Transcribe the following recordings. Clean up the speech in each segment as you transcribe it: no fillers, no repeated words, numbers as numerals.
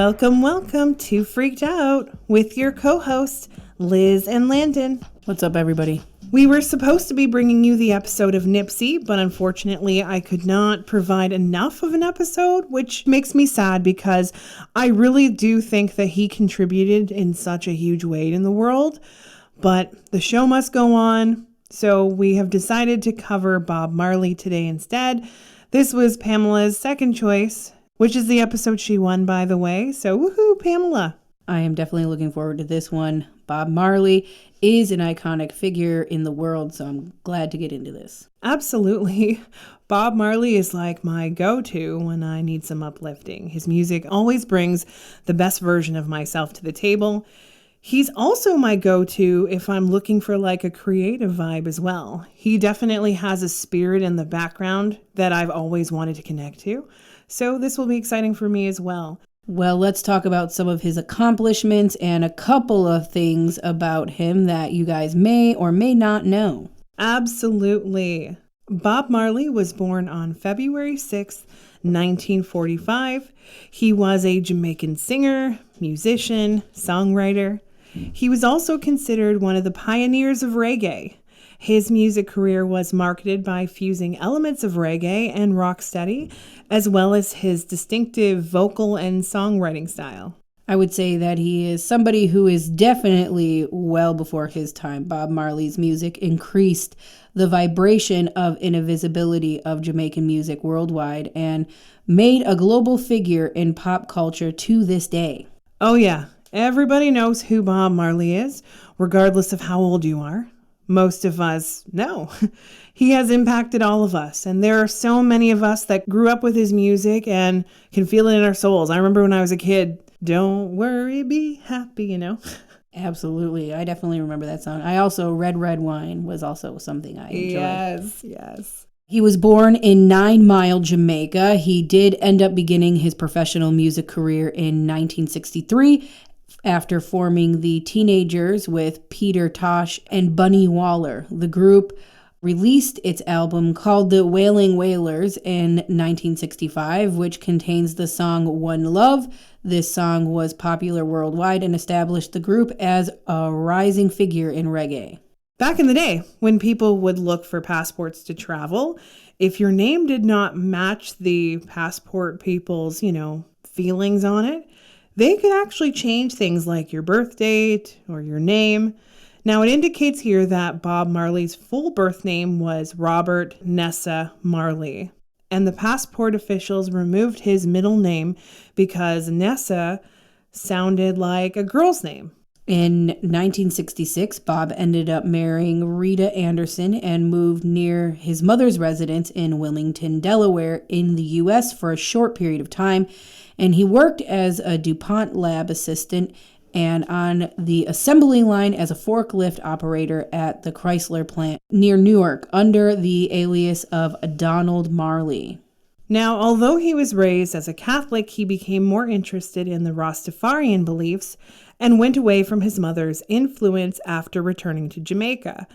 Welcome to Freaked Out with your co-hosts, Liz and Landon. What's up, everybody? We were supposed to be bringing you the episode of Nipsey, but unfortunately I could not provide enough of an episode, which makes me sad because I really do think that he contributed in such a huge way in the world. But the show must go on, so we have decided to cover Bob Marley today instead. This was Pamela's second choice, which is the episode she won, by the way. So woohoo, Pamela. I am definitely looking forward to this one. Bob Marley is an iconic figure in the world, so I'm glad to get into this. Absolutely. Bob Marley is like my go-to when I need some uplifting. His music always brings the best version of myself to the table. He's also my go-to if I'm looking for like a creative vibe as well. He definitely has a spirit in the background that I've always wanted to connect to. So this will be exciting for me as well. Well, let's talk about some of his accomplishments and a couple of things about him that you guys may or may not know. Absolutely. Bob Marley was born on February 6th, 1945. He was a Jamaican singer, musician, songwriter. He was also considered one of the pioneers of reggae. His music career was marketed by fusing elements of reggae and rocksteady, as well as his distinctive vocal and songwriting style. I would say that he is somebody who is definitely well before his time. Bob Marley's music increased the vibration of invisibility of Jamaican music worldwide and made a global figure in pop culture to this day. Oh yeah, everybody knows who Bob Marley is, regardless of how old you are. Most of us know. He has impacted all of us, and there are so many of us that grew up with his music and can feel it in our souls. I remember when I was a kid, don't worry, be happy, you know? Absolutely. I definitely remember that song. I also, Red Red Wine was also something I enjoyed. Yes. He was born in 9 Mile, Jamaica. He did end up beginning his professional music career in 1963 after forming the Teenagers with Peter Tosh and Bunny Waller. The group released its album called The Wailing Wailers in 1965, which contains the song One Love. This song was popular worldwide and established the group as a rising figure in reggae. Back in the day, when people would look for passports to travel, if your name did not match the passport people's, feelings on it, they could actually change things like your birth date or your name. Now, it indicates here that Bob Marley's full birth name was Robert Nessa Marley, and the passport officials removed his middle name because Nessa sounded like a girl's name. In 1966, Bob ended up marrying Rita Anderson and moved near his mother's residence in Wilmington, Delaware, in the U.S. for a short period of time, and he worked as a DuPont lab assistant and on the assembly line as a forklift operator at the Chrysler plant near Newark under the alias of Donald Marley. Now, although he was raised as a Catholic, he became more interested in the Rastafarian beliefs and went away from his mother's influence after returning to Jamaica.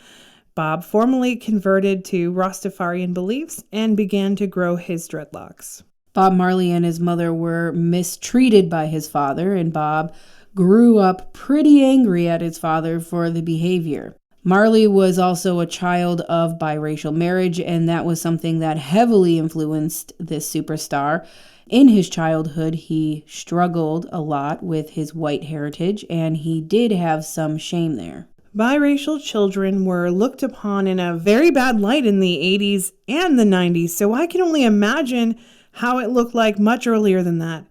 Bob formally converted to Rastafarian beliefs and began to grow his dreadlocks. Bob Marley and his mother were mistreated by his father, and Bob grew up pretty angry at his father for the behavior. Marley was also a child of biracial marriage, and that was something that heavily influenced this superstar. In his childhood, he struggled a lot with his white heritage, and he did have some shame there. Biracial children were looked upon in a very bad light in the 80s and the 90s, so I can only imagine how it looked like much earlier than that.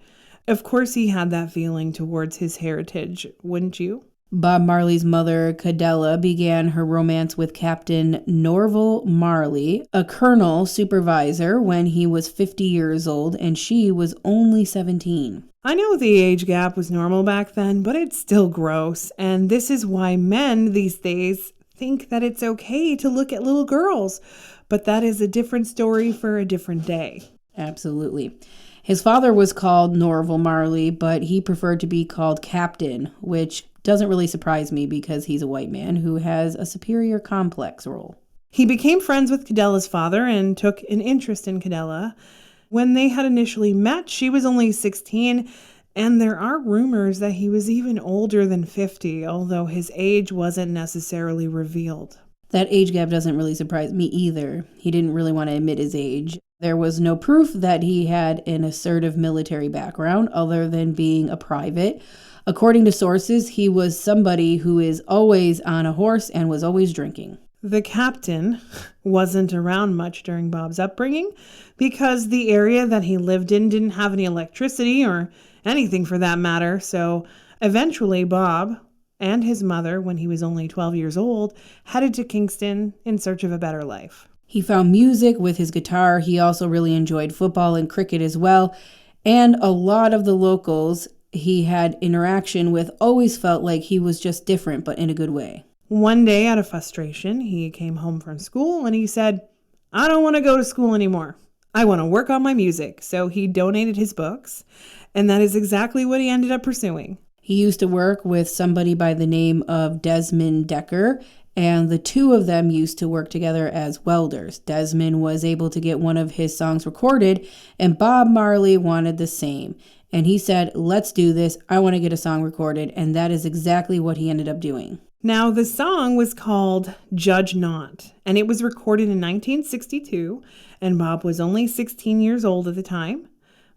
Of course, he had that feeling towards his heritage, wouldn't you? Bob Marley's mother, Cadella, began her romance with Captain Norval Marley, a colonel supervisor, when he was 50 years old, and she was only 17. I know the age gap was normal back then, but it's still gross, and this is why men these days think that it's okay to look at little girls, but that is a different story for a different day. Absolutely. His father was called Norval Marley, but he preferred to be called Captain, which doesn't really surprise me because he's a white man who has a superior complex role. He became friends with Cadella's father and took an interest in Cadella. When they had initially met, she was only 16, And there are rumors that he was even older than 50, although his age wasn't necessarily revealed. That age gap doesn't really surprise me either. He didn't really want to admit his age. There was no proof that he had an assertive military background other than being a private. According to sources, he was somebody who is always on a horse and was always drinking. The captain wasn't around much during Bob's upbringing because the area that he lived in didn't have any electricity or anything for that matter. So eventually Bob and his mother, when he was only 12 years old, headed to Kingston in search of a better life. He found music with his guitar. He also really enjoyed football and cricket as well. And a lot of the locals he had interaction with always felt like he was just different, but in a good way. One day, out of frustration, he came home from school and he said, "I don't want to go to school anymore. I want to work on my music." So he donated his books, and that is exactly what he ended up pursuing. He used to work with somebody by the name of Desmond Decker, and the two of them used to work together as welders. Desmond was able to get one of his songs recorded, and Bob Marley wanted the same. And he said, "Let's do this. I want to get a song recorded." And that is exactly what he ended up doing. Now, the song was called Judge Not, and it was recorded in 1962, and Bob was only 16 years old at the time.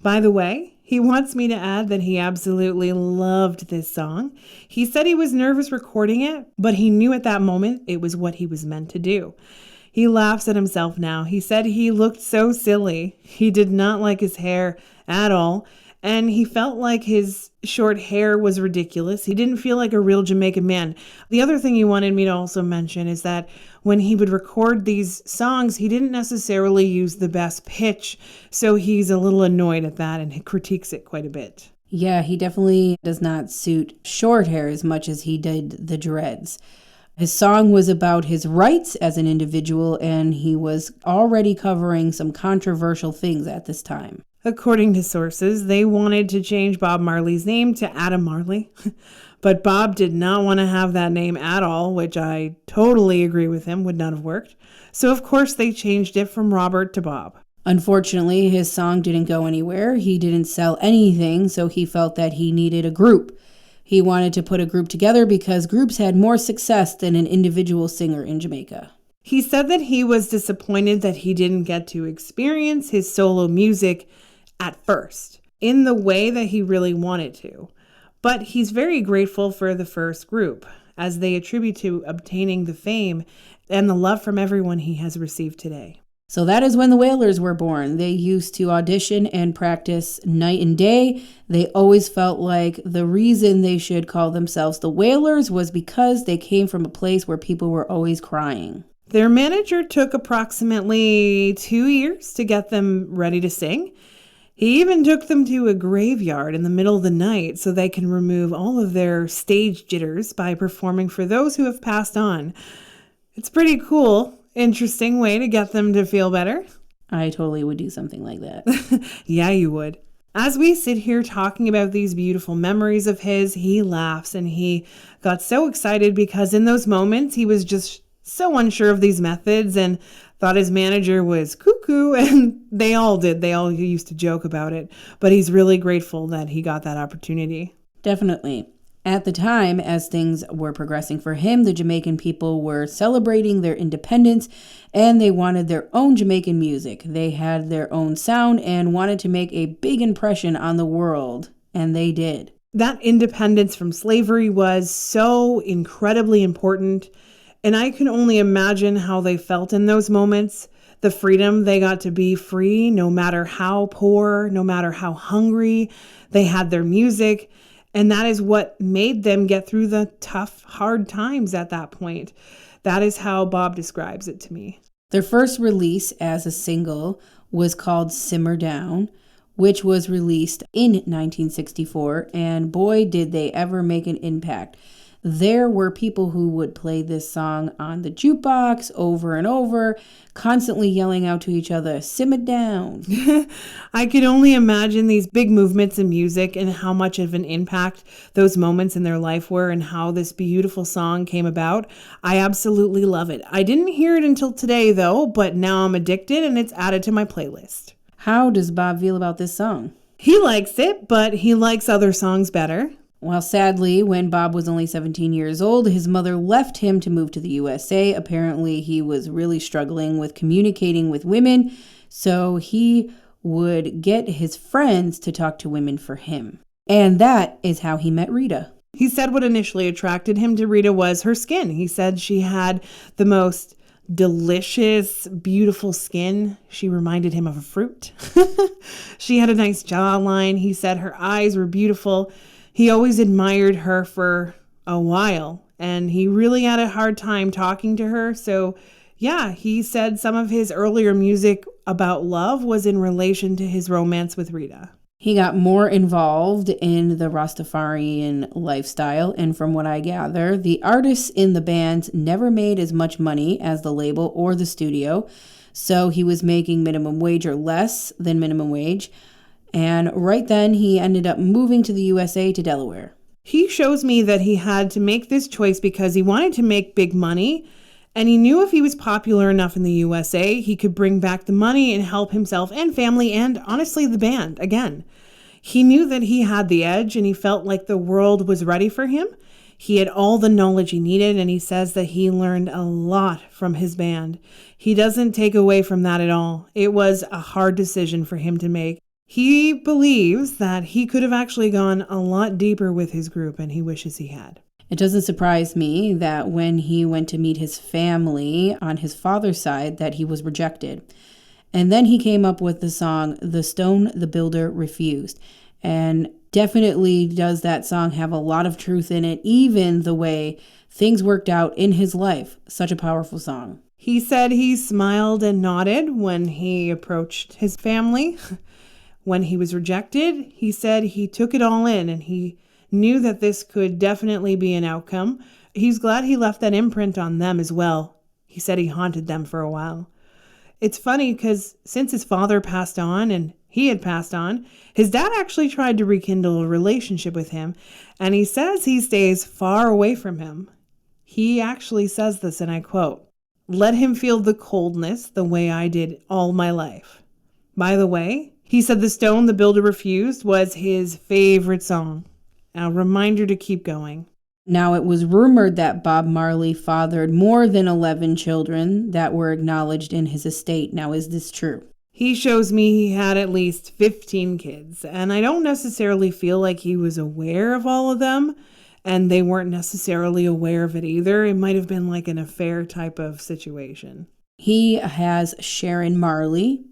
By the way, he wants me to add that he absolutely loved this song. He said he was nervous recording it, but he knew at that moment it was what he was meant to do. He laughs at himself now. He said he looked so silly. He did not like his hair at all. And he felt like his short hair was ridiculous. He didn't feel like a real Jamaican man. The other thing he wanted me to also mention is that when he would record these songs, he didn't necessarily use the best pitch. So he's a little annoyed at that and he critiques it quite a bit. Yeah, he definitely does not suit short hair as much as he did the dreads. His song was about his rights as an individual, and he was already covering some controversial things at this time. According to sources, they wanted to change Bob Marley's name to Adam Marley, but Bob did not want to have that name at all, which I totally agree with him, would not have worked. So of course they changed it from Robert to Bob. Unfortunately, his song didn't go anywhere. He didn't sell anything, so he felt that he needed a group. He wanted to put a group together because groups had more success than an individual singer in Jamaica. He said that he was disappointed that he didn't get to experience his solo music at first in the way that he really wanted to. But he's very grateful for the first group, as they attribute to obtaining the fame and the love from everyone he has received today. So that is when the Wailers were born. They used to audition and practice night and day. They always felt like the reason they should call themselves the Wailers was because they came from a place where people were always crying. Their manager took approximately 2 years to get them ready to sing. He even took them to a graveyard in the middle of the night so they can remove all of their stage jitters by performing for those who have passed on. It's pretty cool. Interesting way to get them to feel better. I totally would do something like that. Yeah, you would. As we sit here talking about these beautiful memories of his, he laughs and he got so excited because in those moments he was just so unsure of these methods and thought his manager was cuckoo, and they all did. They all used to joke about it, but he's really grateful that he got that opportunity. Definitely. At the time, as things were progressing for him, the Jamaican people were celebrating their independence and they wanted their own Jamaican music. They had their own sound and wanted to make a big impression on the world, and they did. That independence from slavery was so incredibly important, and I can only imagine how they felt in those moments. The freedom they got to be free, no matter how poor, no matter how hungry. They had their music. And that is what made them get through the tough, hard times at that point. That is how Bob describes it to me. Their first release as a single was called Simmer Down, which was released in 1964. And boy, did they ever make an impact. There were people who would play this song on the jukebox over and over, constantly yelling out to each other, "Simmer down." I could only imagine these big movements in music and how much of an impact those moments in their life were and how this beautiful song came about. I absolutely love it. I didn't hear it until today, though, but now I'm addicted and it's added to my playlist. How does Bob feel about this song? He likes it, but he likes other songs better. Well, sadly, when Bob was only 17 years old, his mother left him to move to the USA. Apparently, he was really struggling with communicating with women, so he would get his friends to talk to women for him. And that is how he met Rita. He said what initially attracted him to Rita was her skin. He said she had the most delicious, beautiful skin. She reminded him of a fruit. She had a nice jawline. He said her eyes were beautiful. He always admired her for a while, and he really had a hard time talking to her. So, yeah, he said some of his earlier music about love was in relation to his romance with Rita. He got more involved in the Rastafarian lifestyle, and from what I gather, the artists in the band never made as much money as the label or the studio, so he was making minimum wage or less than minimum wage. And right then, he ended up moving to the USA to Delaware. He shows me that he had to make this choice because he wanted to make big money, and he knew if he was popular enough in the USA, he could bring back the money and help himself and family and, honestly, the band again. He knew that he had the edge, and he felt like the world was ready for him. He had all the knowledge he needed, and he says that he learned a lot from his band. He doesn't take away from that at all. It was a hard decision for him to make. He believes that he could have actually gone a lot deeper with his group, and he wishes he had. It doesn't surprise me that when he went to meet his family on his father's side that he was rejected. And then he came up with the song, The Stone the Builder Refused. And definitely does that song have a lot of truth in it, even the way things worked out in his life. Such a powerful song. He said he smiled and nodded when he approached his family. When he was rejected, he said he took it all in and he knew that this could definitely be an outcome. He's glad he left that imprint on them as well. He said he haunted them for a while. It's funny because since his father passed on and he had passed on, his dad actually tried to rekindle a relationship with him, and he says he stays far away from him. He actually says this, and I quote, "Let him feel the coldness the way I did all my life." By the way, he said The Stone the Builder Refused was his favorite song. A reminder to keep going. Now, it was rumored that Bob Marley fathered more than 11 children that were acknowledged in his estate. Now, is this true? He shows me he had at least 15 kids, and I don't necessarily feel like he was aware of all of them, and they weren't necessarily aware of it either. It might have been like an affair type of situation. He has Sharon Marley.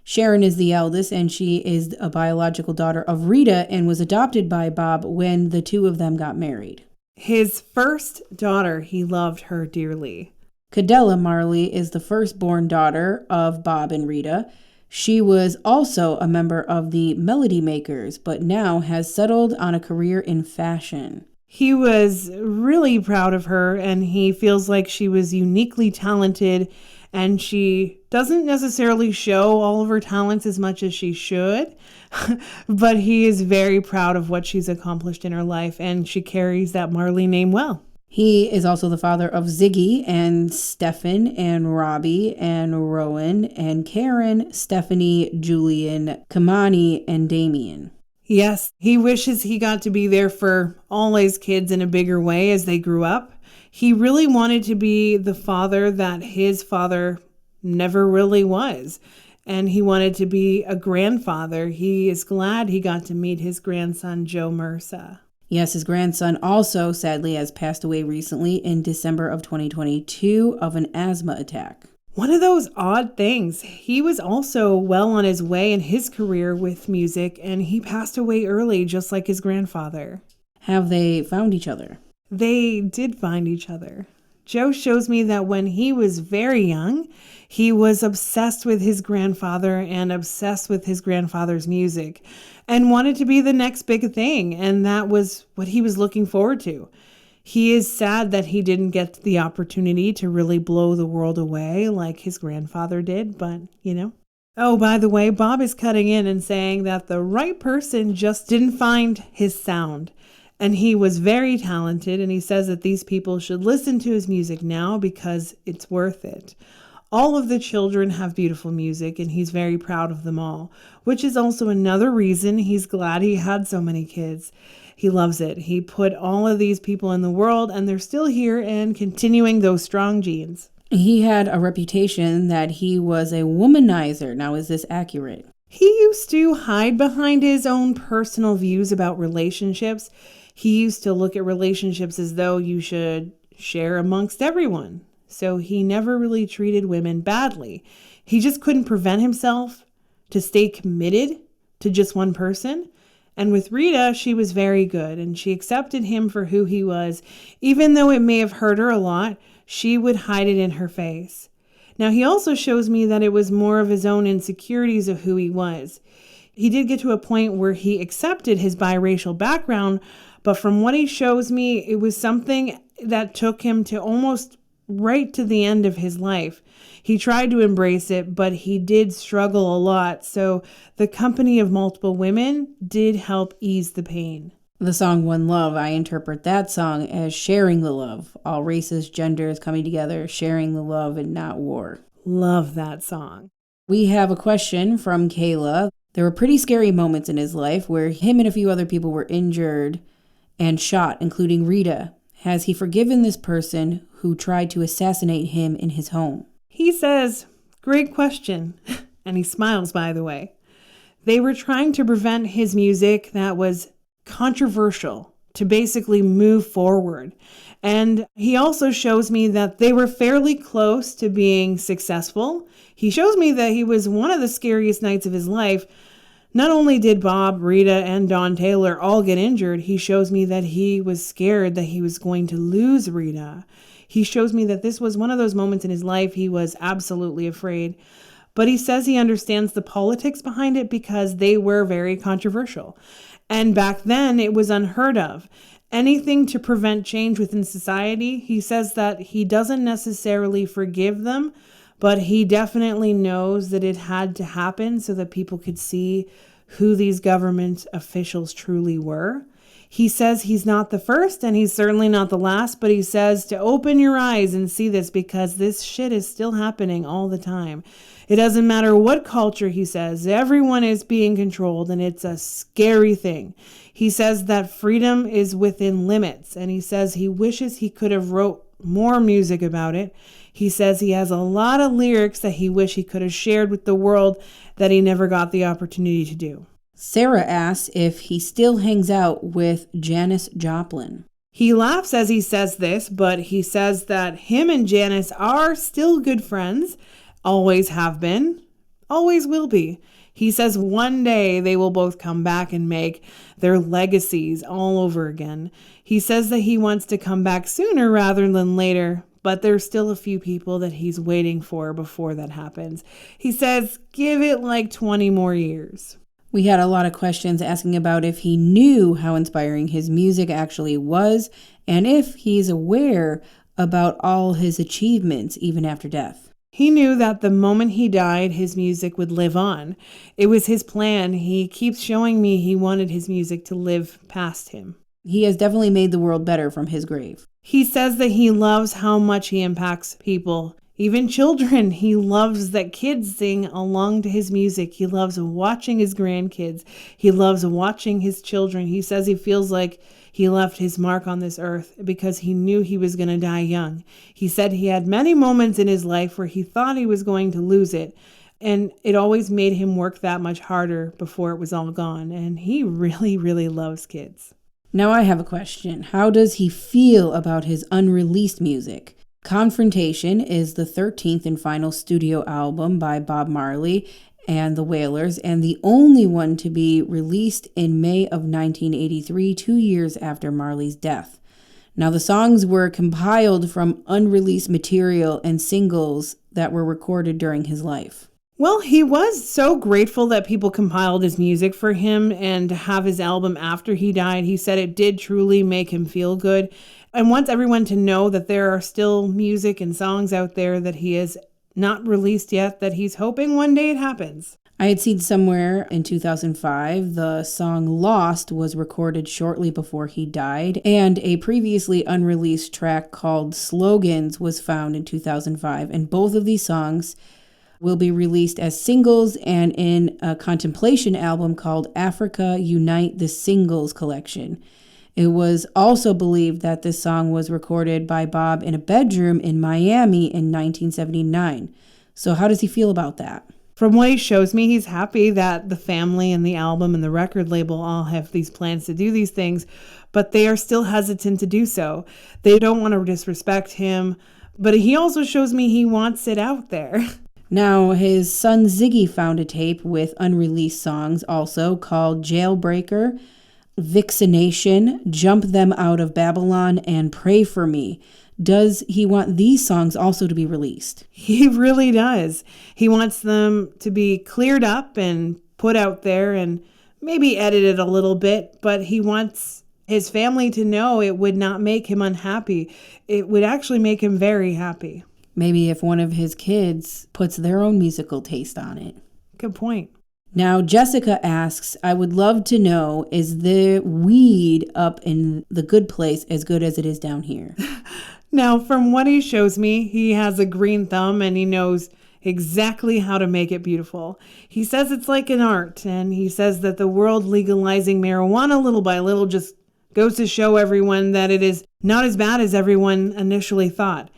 Sharon is the eldest, and she is a biological daughter of Rita and was adopted by Bob when the two of them got married. His first daughter, he loved her dearly. Cadella Marley is the firstborn daughter of Bob and Rita. She was also a member of the Melody Makers, but now has settled on a career in fashion. He was really proud of her, and he feels like she was uniquely talented, and she doesn't necessarily show all of her talents as much as she should, but he is very proud of what she's accomplished in her life, and she carries that Marley name well. He is also the father of Ziggy and Stefan and Robbie and Rowan and Karen, Stephanie, Julian, Kamani, and Damien. Yes, he wishes he got to be there for all his kids in a bigger way as they grew up. He really wanted to be the father that his father never really was. And he wanted to be a grandfather. He is glad he got to meet his grandson, Joe Mersa. Yes, his grandson also sadly has passed away recently in December of 2022 of an asthma attack. One of those odd things. He was also well on his way in his career with music, and he passed away early, just like his grandfather. Have they found each other? They did find each other. Joe shows me that when he was very young, he was obsessed with his grandfather and obsessed with his grandfather's music and wanted to be the next big thing. And that was what he was looking forward to. He is sad that he didn't get the opportunity to really blow the world away like his grandfather did, but Oh, by the way, Bob is cutting in and saying that the right person just didn't find his sound. And he was very talented, and he says that these people should listen to his music now because it's worth it. All of the children have beautiful music, and he's very proud of them all, which is also another reason he's glad he had so many kids. He loves it. He put all of these people in the world, and they're still here and continuing those strong genes. He had a reputation that he was a womanizer. Now, is this accurate? He used to hide behind his own personal views about relationships. He used to look at relationships as though you should share amongst everyone. So he never really treated women badly. He just couldn't prevent himself to stay committed to just one person. And with Rita, she was very good, and she accepted him for who he was. Even though it may have hurt her a lot, she would hide it in her face. Now, he also shows me that it was more of his own insecurities of who he was. He did get to a point where he accepted his biracial background, but from what he shows me, it was something that took him to almost right to the end of his life. He tried to embrace it, but he did struggle a lot. So the company of multiple women did help ease the pain. The song One Love, I interpret that song as sharing the love. All races, genders coming together, sharing the love and not war. Love that song. We have a question from Kayla. There were pretty scary moments in his life where him and a few other people were injured and shot, including Rita. Has he forgiven this person who tried to assassinate him in his home? He says, great question. And he smiles, by the way. They were trying to prevent his music that was controversial to basically move forward. And he also shows me that they were fairly close to being successful. He shows me that he was one of the scariest nights of his life. Not only did Bob, Rita, and Don Taylor all get injured, he shows me that he was scared that he was going to lose Rita. He shows me that this was one of those moments in his life he was absolutely afraid. But he says he understands the politics behind it because they were very controversial. And back then, it was unheard of. Anything to prevent change within society, he says that he doesn't necessarily forgive them, but he definitely knows that it had to happen so that people could see who these government officials truly were. He says he's not the first and he's certainly not the last, but he says to open your eyes and see this because this shit is still happening all the time. It doesn't matter what culture, he says, everyone is being controlled and it's a scary thing. He says that freedom is within limits and he says he wishes he could have wrote more music about it. He says he has a lot of lyrics that he wish he could have shared with the world that he never got the opportunity to do. Sarah asks if he still hangs out with Janis Joplin. He laughs as he says this, but he says that him and Janis are still good friends, always have been, always will be. He says one day they will both come back and make their legacies all over again. He says that he wants to come back sooner rather than later, but there's still a few people that he's waiting for before that happens. He says, give it like 20 more years. We had a lot of questions asking about if he knew how inspiring his music actually was and if he's aware about all his achievements even after death. He knew that the moment he died, his music would live on. It was his plan. He keeps showing me he wanted his music to live past him. He has definitely made the world better from his grave. He says that he loves how much he impacts people. Even children, he loves that kids sing along to his music. He loves watching his grandkids. He loves watching his children. He says he feels like he left his mark on this earth because he knew he was going to die young. He said he had many moments in his life where he thought he was going to lose it, and it always made him work that much harder before it was all gone. And he really, really loves kids. Now I have a question. How does he feel about his unreleased music? Confrontation is the 13th and final studio album by Bob Marley and the Wailers, and the only one to be released in May of 1983, 2 years after Marley's death. Now, the songs were compiled from unreleased material and singles that were recorded during his life. Well, he was so grateful that people compiled his music for him and to have his album after he died. He said it did truly make him feel good and wants everyone to know that there are still music and songs out there that he has not released yet, that he's hoping one day it happens. I had seen somewhere in 2005 the song Lost was recorded shortly before he died, and a previously unreleased track called Slogans was found in 2005, and both of these songs will be released as singles and in a contemplation album called Africa Unite the Singles Collection. It was also believed that this song was recorded by Bob in a bedroom in Miami in 1979. So how does he feel about that? From what he shows me, he's happy that the family and the album and the record label all have these plans to do these things, but they are still hesitant to do so. They don't want to disrespect him, but he also shows me he wants it out there. Now, his son Ziggy found a tape with unreleased songs also called Jailbreaker, Vixenation, Jump Them Out of Babylon, and Pray For Me. Does he want these songs also to be released? He really does. He wants them to be cleared up and put out there and maybe edited a little bit, but he wants his family to know it would not make him unhappy. It would actually make him very happy. Maybe if one of his kids puts their own musical taste on it. Good point. Now, Jessica asks, I would love to know, is the weed up in the good place as good as it is down here? Now, from what he shows me, he has a green thumb and he knows exactly how to make it beautiful. He says it's like an art, and he says that the world legalizing marijuana little by little just goes to show everyone that it is not as bad as everyone initially thought.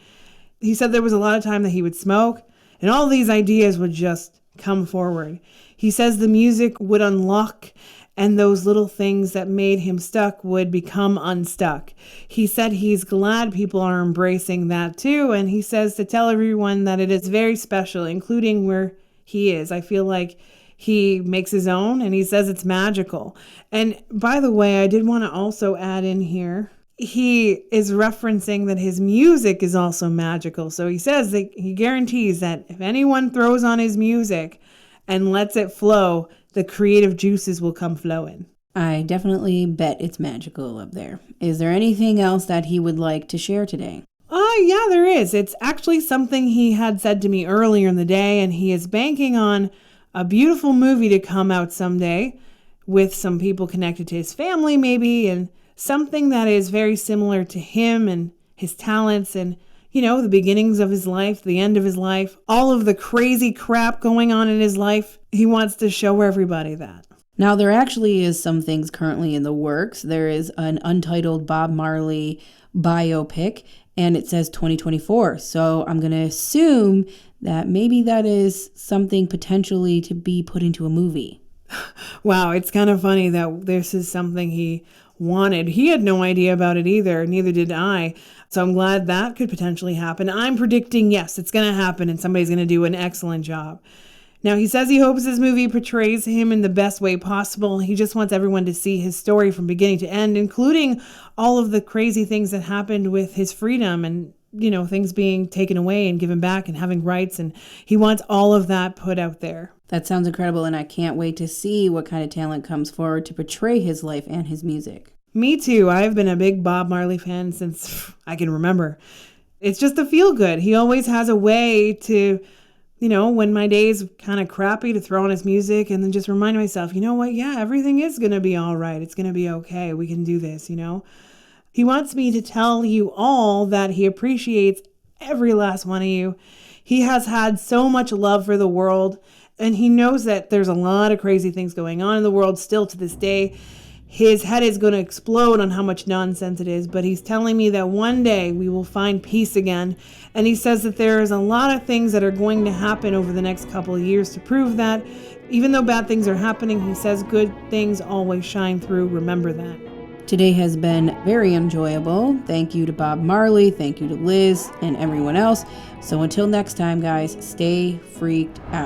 He said there was a lot of time that he would smoke, and all these ideas would just come forward. He says the music would unlock, and those little things that made him stuck would become unstuck. He said he's glad people are embracing that too, and he says to tell everyone that it is very special, including where he is. I feel like he makes his own, and he says it's magical. And by the way, I did want to also add in here, he is referencing that his music is also magical. So he says that he guarantees that if anyone throws on his music and lets it flow, the creative juices will come flowing. I definitely bet it's magical up there. Is there anything else that he would like to share today? Yeah, there is. It's actually something he had said to me earlier in the day, and he is banking on a beautiful movie to come out someday with some people connected to his family maybe, and something that is very similar to him and his talents and, you know, the beginnings of his life, the end of his life, all of the crazy crap going on in his life. He wants to show everybody that. Now, there actually is some things currently in the works. There is an untitled Bob Marley biopic, and it says 2024. So I'm going to assume that maybe that is something potentially to be put into a movie. Wow, it's kind of funny that this is something he wanted. He had no idea about it either, neither did I. So I'm glad that could potentially happen. I'm predicting, yes, it's going to happen and somebody's going to do an excellent job. Now, he says he hopes his movie portrays him in the best way possible. He just wants everyone to see his story from beginning to end, including all of the crazy things that happened with his freedom and, you know, things being taken away and given back and having rights. And he wants all of that put out there. That sounds incredible, and I can't wait to see what kind of talent comes forward to portray his life and his music. Me too. I've been a big Bob Marley fan since I can remember. It's just a feel good. He always has a way to, you know, when my day's kind of crappy, to throw on his music and then just remind myself, you know what? Yeah, everything is going to be all right. It's going to be okay. We can do this, you know? He wants me to tell you all that he appreciates every last one of you. He has had so much love for the world, and he knows that there's a lot of crazy things going on in the world still to this day. His head is going to explode on how much nonsense it is, but he's telling me that one day we will find peace again. And he says that there is a lot of things that are going to happen over the next couple of years to prove that. Even though bad things are happening, he says good things always shine through. Remember that. Today has been very enjoyable. Thank you to Bob Marley. Thank you to Liz and everyone else. So until next time, guys, stay freaked out.